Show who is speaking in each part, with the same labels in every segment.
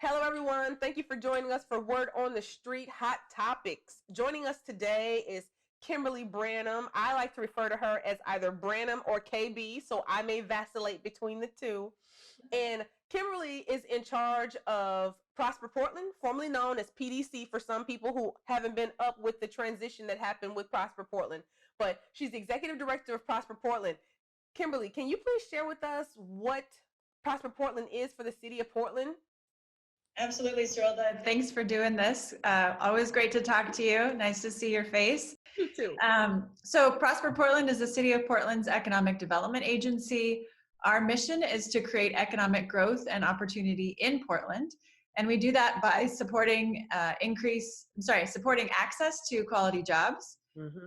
Speaker 1: Hello, everyone. Thank you for joining us for Word on the Street Hot Topics. Joining us today is Kimberly Branam. I like to refer to her as either Branam or KB, so I may vacillate between the two. And Kimberly is in charge of Prosper Portland, formerly known as PDC for some people who haven't been up with the transition that happened with Prosper Portland. But she's the executive director of Prosper Portland. Kimberly, can you please share with us what Prosper Portland is for the city of Portland?
Speaker 2: Absolutely, Serilda. Thanks for doing this. Always great to talk to you. Nice to see your face.
Speaker 1: You too.
Speaker 2: So Prosper Portland is the City of Portland's economic development agency. Our mission is to create economic growth and opportunity in Portland. And we do that by supporting access to quality jobs,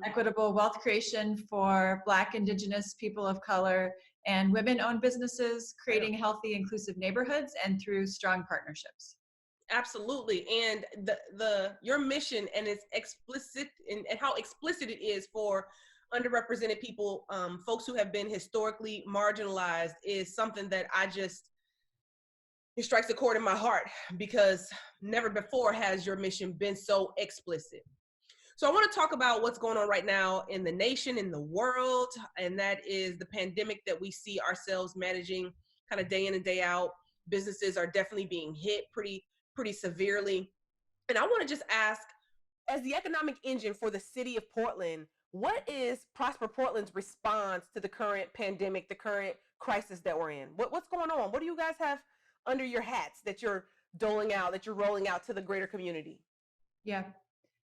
Speaker 2: equitable wealth creation for Black, Indigenous, people of color, and women-owned businesses, creating healthy, inclusive neighborhoods, and through strong partnerships.
Speaker 1: Absolutely. And your mission and its explicit and how explicit it is for underrepresented people, folks who have been historically marginalized, is something that it strikes a chord in my heart, because never before has your mission been so explicit. So I want to talk about what's going on right now in the nation, in the world, and that is the pandemic that we see ourselves managing kind of day in and day out. Businesses are definitely being hit pretty severely. And I want to just ask, as the economic engine for the city of Portland, what is Prosper Portland's response to the current pandemic, the current crisis that we're in? What's going on? What do you guys have under your hats that you're doling out, that you're rolling out to the greater community?
Speaker 2: Yeah,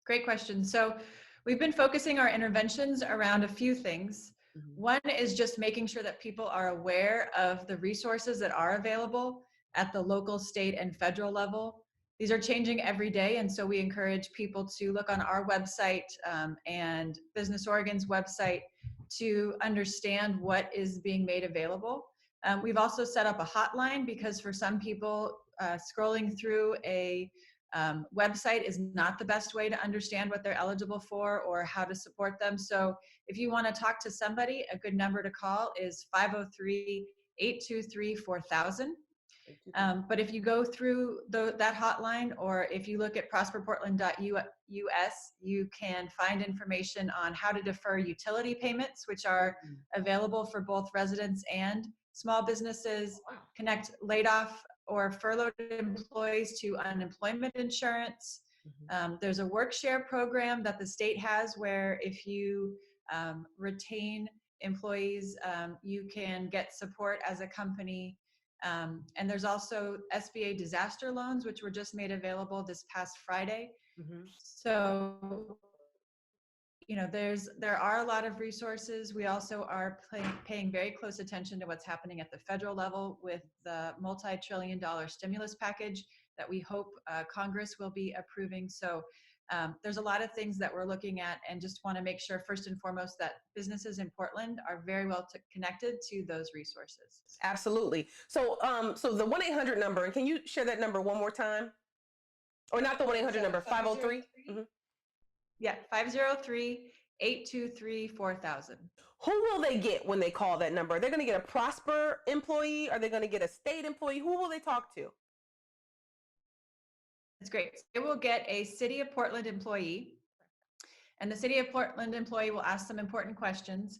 Speaker 2: great question. So we've been focusing our interventions around a few things. One is just making sure that people are aware of the resources that are available at the local, state, and federal level. These are changing every day, and so we encourage people to look on our website and Business Oregon's website to understand what is being made available. We've also set up a hotline, because for some people, scrolling through a website is not the best way to understand what they're eligible for or how to support them. So if you want to talk to somebody, a good number to call is 503-823-4000. But if you go through that hotline, or if you look at prosperportland.us, you can find information on how to defer utility payments, which are available for both residents and small businesses, connect laid off or furloughed employees to unemployment insurance. There's a work share program that the state has, where if you retain employees, you can get support as a company. And there's also SBA disaster loans, which were just made available this past Friday. So, there are a lot of resources. We also are paying very close attention to what's happening at the federal level with the multi-trillion-dollar stimulus package that we hope Congress will be approving. So there's a lot of things that we're looking at, and just want to make sure, first and foremost, that businesses in Portland are very well connected to those resources.
Speaker 1: Absolutely. So so the 1-800 number, and can you share that number one more time? Or not the 1-800 number, 503?
Speaker 2: Yeah, 503-823-4000.
Speaker 1: Who will they get when they call that number? They're going to get a Prosper employee? Are they going to get a state employee? Who will they talk to?
Speaker 2: That's great. They will get a City of Portland employee, and the City of Portland employee will ask some important questions.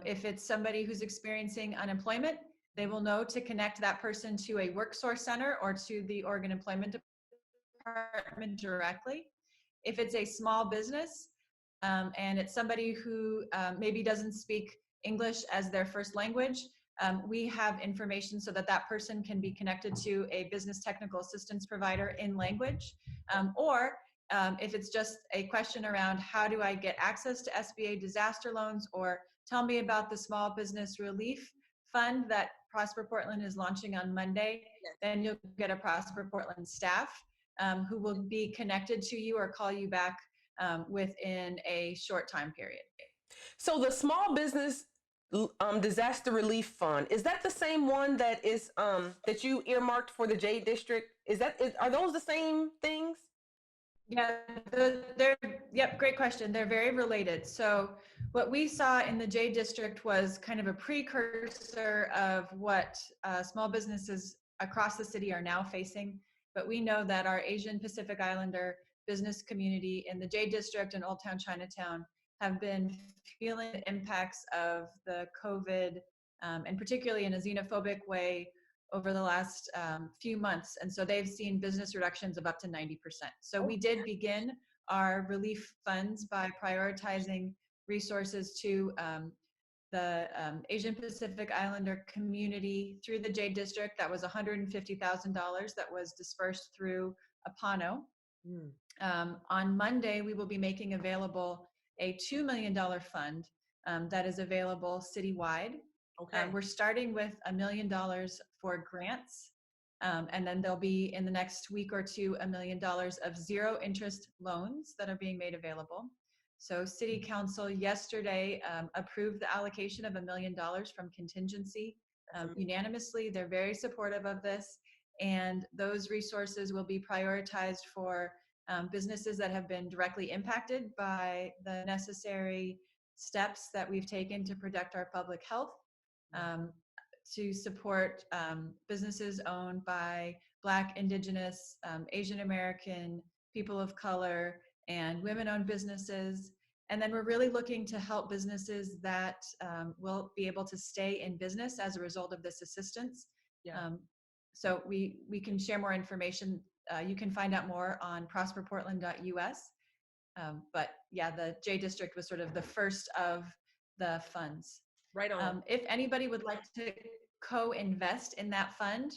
Speaker 2: If it's somebody who's experiencing unemployment, they will know to connect that person to a work source center or to the Oregon Employment Department directly. If it's a small business and it's somebody who maybe doesn't speak English as their first language, we have information so that that person can be connected to a business technical assistance provider in language. Or if it's just a question around how do I get access to SBA disaster loans, or tell me about the small business relief fund that Prosper Portland is launching on Monday, then you'll get a Prosper Portland staff who will be connected to you or call you back within a short time period.
Speaker 1: So the small business disaster relief fund, is that the same one that is that you earmarked for the J District? Are those the same things?
Speaker 2: Yeah, great question. They're very related. So what we saw in the J District was kind of a precursor of what small businesses across the city are now facing. but we know that our Asian Pacific Islander business community in the J District and Old Town Chinatown have been feeling the impacts of the COVID, and particularly in a xenophobic way over the last few months. And so they've seen business reductions of up to 90%. So we did begin our relief funds by prioritizing resources to the Asian Pacific Islander community through the J District. That was $150,000 that was dispersed through Apano. On Monday, we will be making available a $2 million fund that is available citywide.
Speaker 1: Okay.
Speaker 2: We're starting with $1 million for grants. And then there'll be in the next week or two, $1 million of zero interest loans that are being made available. So City Council yesterday approved the allocation of $1 million from contingency unanimously. They're very supportive of this. And those resources will be prioritized for businesses that have been directly impacted by the necessary steps that we've taken to protect our public health, to support businesses owned by Black, Indigenous, Asian American, people of color, and women-owned businesses. And then we're really looking to help businesses that will be able to stay in business as a result of this assistance. So we can share more information. You can find out more on prosperportland.us. But yeah, the J District was sort of the first of the funds.
Speaker 1: Right on.
Speaker 2: If anybody would like to co-invest in that fund,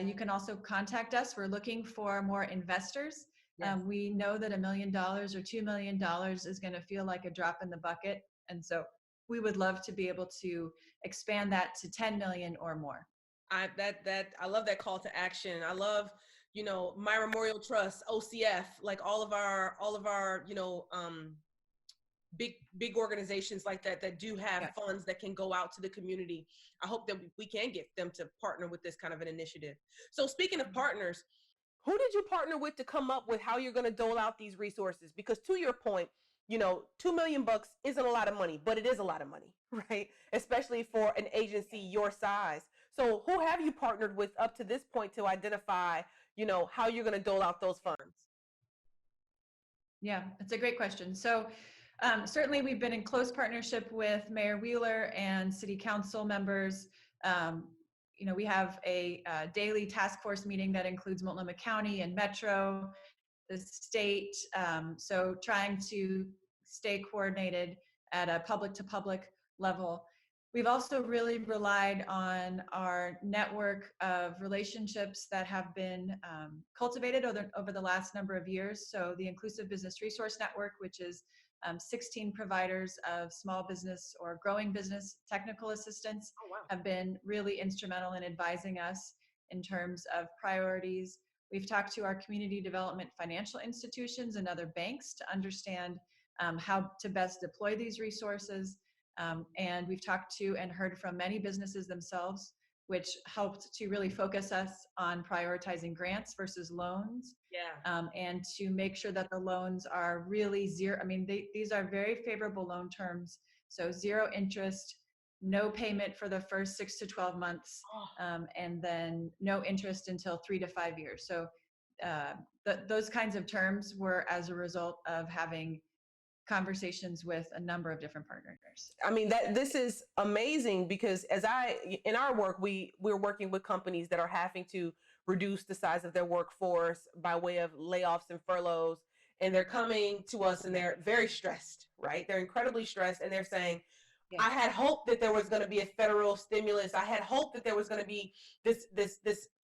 Speaker 2: you can also contact us. We're looking for more investors.
Speaker 1: Yes.
Speaker 2: We know that $1 million or $2 million is going to feel like a drop in the bucket. And so we would love to be able to expand that to 10 million or more.
Speaker 1: I love that call to action. I love, My Memorial Trust, OCF, like all of our, big organizations like that do have funds that can go out to the community. I hope that we can get them to partner with this kind of an initiative. So speaking of partners, who did you partner with to come up with how you're going to dole out these resources? Because to your point, $2 million isn't a lot of money, but it is a lot of money, right? Especially for an agency your size. So who have you partnered with up to this point to identify, how you're going to dole out those funds?
Speaker 2: Yeah, that's a great question. So certainly we've been in close partnership with Mayor Wheeler and City Council members. We have a daily task force meeting that includes Multnomah County and Metro, the state. So trying to stay coordinated at a public to public level. We've also really relied on our network of relationships that have been cultivated over the last number of years. So the Inclusive Business Resource Network, which is 16 providers of small business or growing business technical assistance, have been really instrumental in advising us in terms of priorities. We've talked to our community development financial institutions and other banks to understand how to best deploy these resources. And we've talked to and heard from many businesses themselves, which helped to really focus us on prioritizing grants versus loans. And to make sure that the loans are really zero. I mean, these are very favorable loan terms. So zero interest, no payment for the first 6 to 12 months, and then no interest until 3 to 5 years. So those kinds of terms were as a result of having conversations with a number of different partners.
Speaker 1: I mean, this is amazing because in our work, we're working with companies that are having to reduce the size of their workforce by way of layoffs and furloughs. And they're coming to us and they're very stressed, right? They're incredibly stressed. And they're saying, I had hoped that there was going to be a federal stimulus. I had hoped that there was going to be this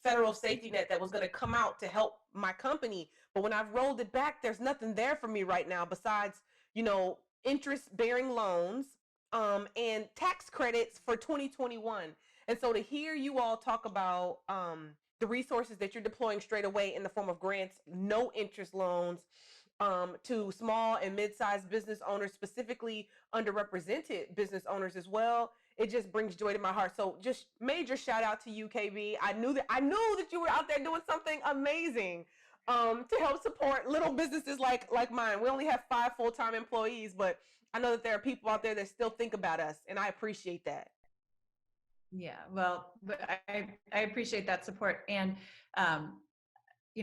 Speaker 1: federal safety net that was going to come out to help my company. But when I've rolled it back, there's nothing there for me right now besides, interest-bearing loans and tax credits for 2021. And so to hear you all talk about the resources that you're deploying straight away in the form of grants, no interest loans, to small and mid-sized business owners, specifically underrepresented business owners as well, it just brings joy to my heart. So just major shout out to you, KB. I knew that you were out there doing something amazing to help support little businesses like mine. We only have 5 full-time employees, but I know that there are people out there that still think about us, and I appreciate that.
Speaker 2: Yeah, well, I appreciate that support. And,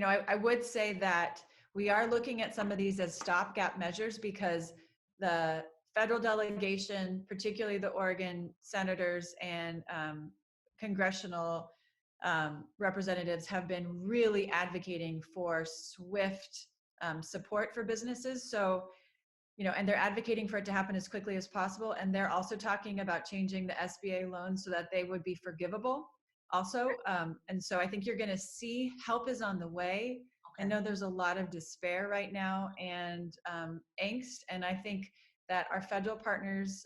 Speaker 2: I would say that we are looking at some of these as stopgap measures because the federal delegation, particularly the Oregon senators and congressional representatives, have been really advocating for swift support for businesses. So, and they're advocating for it to happen as quickly as possible. And they're also talking about changing the SBA loans so that they would be forgivable also. And so I think you're going to see help is on the way. I know there's a lot of despair right now and angst. And I think that our federal partners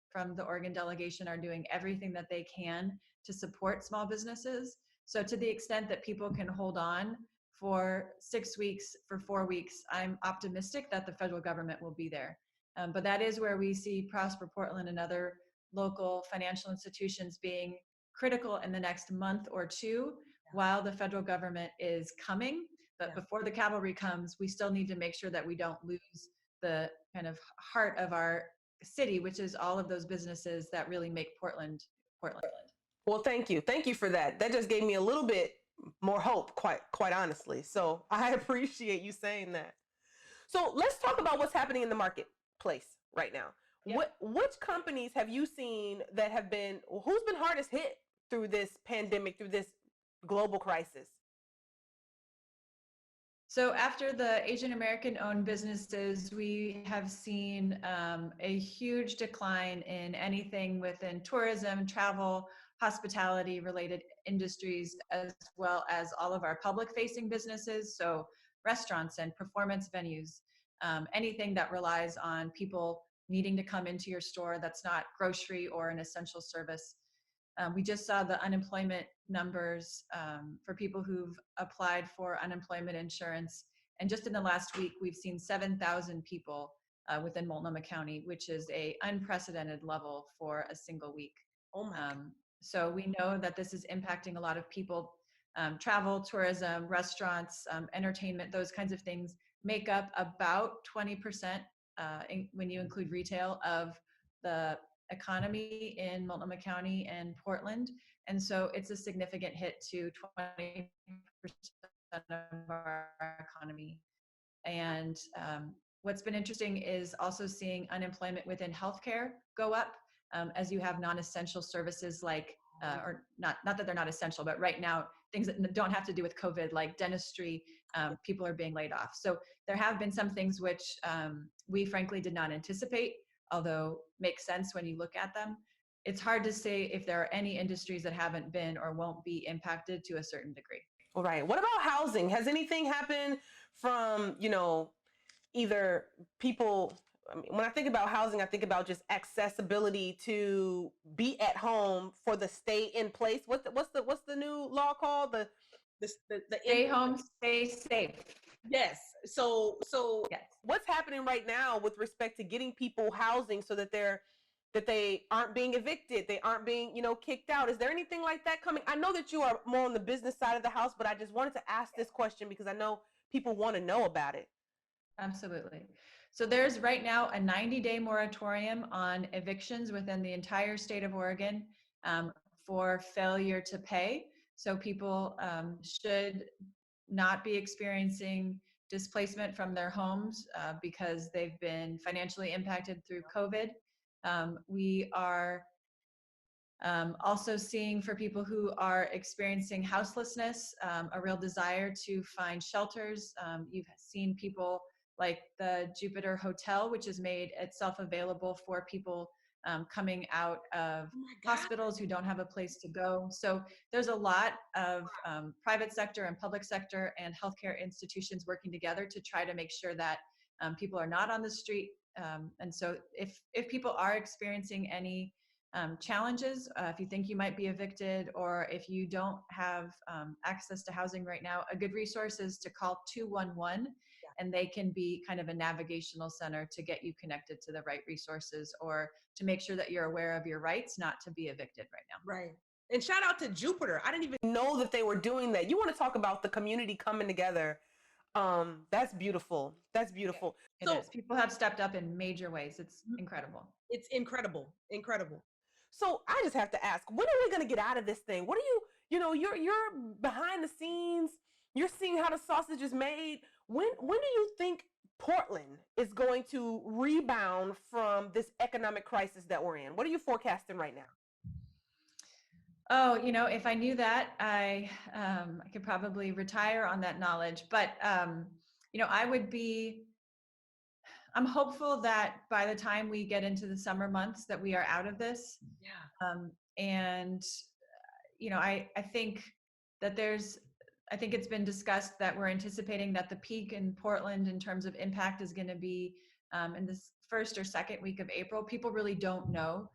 Speaker 2: from the Oregon delegation are doing everything that they can to support small businesses. So to the extent that people can hold on for 6 weeks, for 4 weeks, I'm optimistic that the federal government will be there. But that is where we see Prosper Portland and other local financial institutions being critical in the next month or two while the federal government is coming. But before the cavalry comes, we still need to make sure that we don't lose the kind of heart of our city, which is all of those businesses that really make Portland.
Speaker 1: Well, thank you. Thank you for that. That just gave me a little bit more hope, quite honestly. So I appreciate you saying that. So let's talk about what's happening in the marketplace right now. Yep. Which companies have you seen that have been, who's been hardest hit through this pandemic, through this global crisis?
Speaker 2: So after the Asian American owned businesses, we have seen a huge decline in anything within tourism, travel, hospitality related industries, as well as all of our public facing businesses. So restaurants and performance venues, anything that relies on people needing to come into your store that's not grocery or an essential service. We just saw the unemployment numbers for people who've applied for unemployment insurance. And just in the last week, we've seen 7,000 people within Multnomah County, which is an unprecedented level for a single week.
Speaker 1: Oh my.
Speaker 2: So we know that this is impacting a lot of people. Travel, tourism, restaurants, entertainment, those kinds of things make up about 20% when you include retail of the economy in Multnomah County and Portland. And so it's a significant hit to 20% of our economy. And what's been interesting is also seeing unemployment within healthcare go up as you have non-essential services like, or not that they're not essential, but right now, things that don't have to do with COVID, like dentistry, people are being laid off. So there have been some things which we frankly did not anticipate, although makes sense when you look at them. It's hard to say if there are any industries that haven't been or won't be impacted to a certain degree.
Speaker 1: All right. What about housing? Has anything happened from, either people, when I think about housing, I think about just accessibility to be at home for the stay in place. What's the new law called? The
Speaker 2: stay home, stay safe.
Speaker 1: Yes. So
Speaker 2: yes.
Speaker 1: What's happening right now with respect to getting people housing so that they aren't being evicted, they aren't being, kicked out? Is there anything like that coming? I know that you are more on the business side of the house, but I just wanted to ask this question because I know people want to know about it.
Speaker 2: Absolutely. So there's right now a 90-day moratorium on evictions within the entire state of Oregon for failure to pay. So people should not be experiencing displacement from their homes because they've been financially impacted through COVID. We are also seeing for people who are experiencing houselessness, a real desire to find shelters. You've seen people like the Jupiter Hotel, which has made itself available for people coming out of hospitals who don't have a place to go. So there's a lot of private sector and public sector and healthcare institutions working together to try to make sure that people are not on the street. And so if people are experiencing any challenges, if you think you might be evicted or if you don't have access to housing right now, a good resource is to call 211. And they can be kind of a navigational center to get you connected to the right resources or to make sure that you're aware of your rights not to be evicted right now.
Speaker 1: Right. And shout out to Jupiter. I didn't even know that they were doing that. You want to talk about the community coming together. That's beautiful. That's beautiful.
Speaker 2: It is. People have stepped up in major ways. It's incredible.
Speaker 1: It's incredible. Incredible. So I just have to ask, when are we going to get out of this thing? What are you're behind the scenes. You're seeing how the sausage is made. When do you think Portland is going to rebound from this economic crisis that we're in? What are you forecasting right now?
Speaker 2: Oh, if I knew that, I could probably retire on that knowledge. But I'm hopeful that by the time we get into the summer months, that we are out of this.
Speaker 1: Yeah.
Speaker 2: And I think that I think it's been discussed that we're anticipating that the peak in Portland in terms of impact is going to be in this first or second week of April. People really don't know.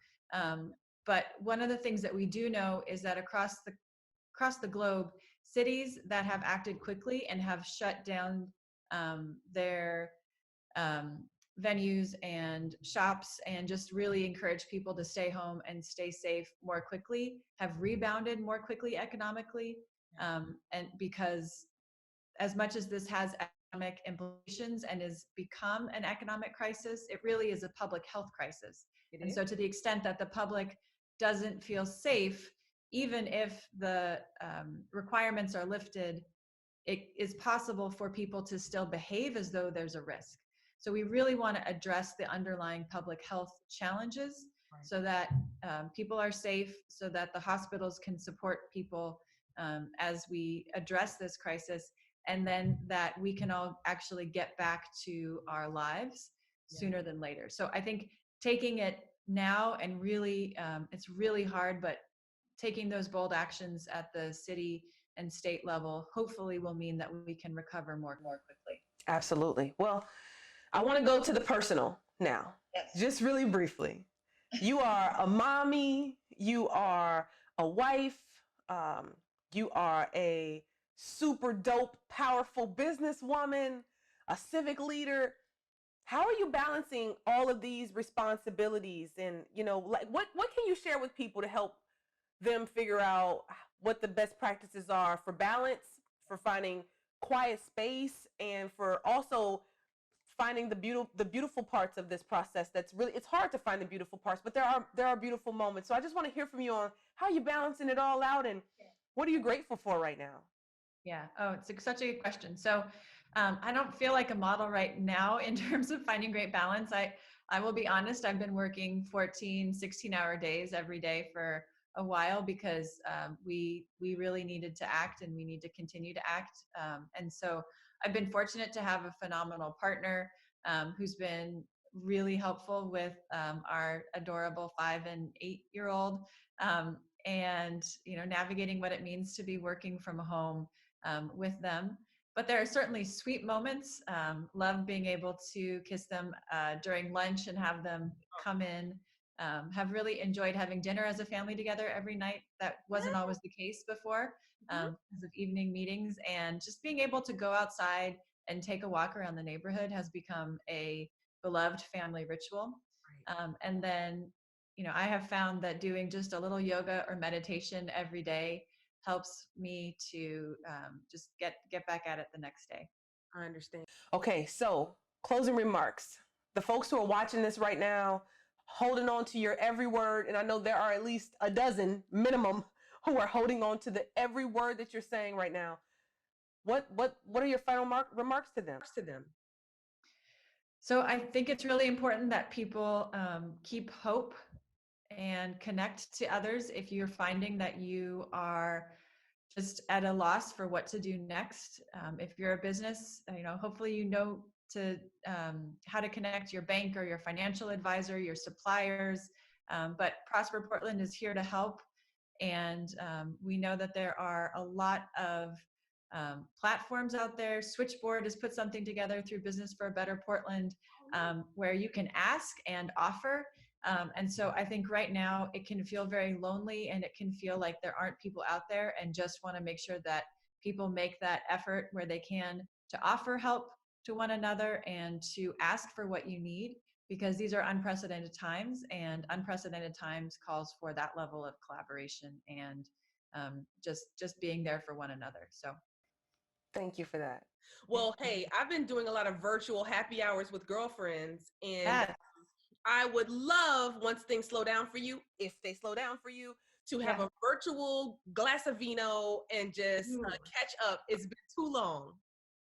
Speaker 2: But one of the things that we do know is that across the globe, cities that have acted quickly and have shut down their venues and shops and just really encourage people to stay home and stay safe more quickly have rebounded more quickly economically. And because as much as this has economic implications and has become an economic crisis, it really is a public health crisis. And so to the extent that the public doesn't feel safe, even if the requirements are lifted, it is possible for people to still behave as though there's a risk. So we really want to address the underlying public health challenges so that people are safe, so that the hospitals can support people as we address this crisis, and then that we can all actually get back to our lives sooner than later. So I think taking it now and really, it's really hard, but taking those bold actions at the city and state level hopefully will mean that we can recover more quickly.
Speaker 1: Absolutely. Well, I want to go to the personal now.
Speaker 2: Yes.
Speaker 1: Just really briefly. You are a mommy, you are a wife, you are a super dope, powerful businesswoman, a civic leader. How are you balancing all of these responsibilities? And, like what can you share with people to help them figure out what the best practices are for balance, for finding quiet space, and for also finding the beautiful parts of this process? That's really, it's hard to find the beautiful parts, but there are beautiful moments. So I just want to hear from you on how you're balancing it all out, and what are you grateful for right now?
Speaker 2: Yeah. Oh, it's such a good question. So I don't feel like a model right now in terms of finding great balance. I will be honest, I've been working 14, 16-hour days every day for a while because we really needed to act, and we need to continue to act. And so I've been fortunate to have a phenomenal partner who's been really helpful with our adorable 5 and 8-year-old, and navigating what it means to be working from home with them. But there are certainly sweet moments. Love being able to kiss them during lunch and have them come in. Have really enjoyed having dinner as a family together every night. That wasn't always the case before because of evening meetings. And just being able to go outside and take a walk around the neighborhood has become a beloved family ritual. And then, I have found that doing just a little yoga or meditation every day helps me to just get back at it the next day.
Speaker 1: I understand. Okay, so closing remarks. The folks who are watching this right now, holding on to your every word, and I know there are at least a dozen minimum who are holding on to the every word that you're saying right now. What are your final remarks to them?
Speaker 2: So I think it's really important that people keep hope and connect to others. If you're finding that you are just at a loss for what to do next, if you're a business, hopefully to how to connect your bank or your financial advisor, your suppliers. But Prosper Portland is here to help, and we know that there are a lot of platforms out there. Switchboard has put something together through Business for a Better Portland, where you can ask and offer. And so I think right now it can feel very lonely, and it can feel like there aren't people out there, and just want to make sure that people make that effort where they can to offer help to one another and to ask for what you need, because these are unprecedented times, and unprecedented times calls for that level of collaboration and just being there for one another. So
Speaker 1: thank you for that. Well, hey, I've been doing a lot of virtual happy hours with girlfriends, and I would love, once things slow down for you, if they slow down for you, to have a virtual glass of vino and just catch up. It's been too long.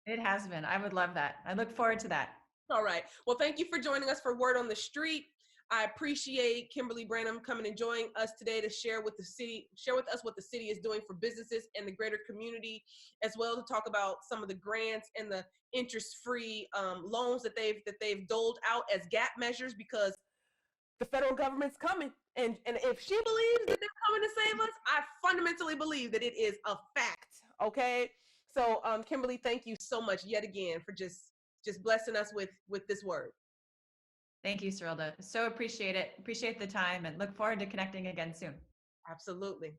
Speaker 2: It has been. I would love that. I look forward to that.
Speaker 1: All right. Well, thank you for joining us for Word on the Street. I appreciate Kimberly Branam coming and joining us today to share with us what the city is doing for businesses and the greater community, as well to talk about some of the grants and the interest-free loans that they've doled out as gap measures, because the federal government's coming. And if she believes that they're coming to save us, I fundamentally believe that it is a fact. Okay. So Kimberly, thank you so much yet again for just blessing us with this word.
Speaker 2: Thank you, Serilda. So appreciate it. Appreciate the time and look forward to connecting again soon.
Speaker 1: Absolutely.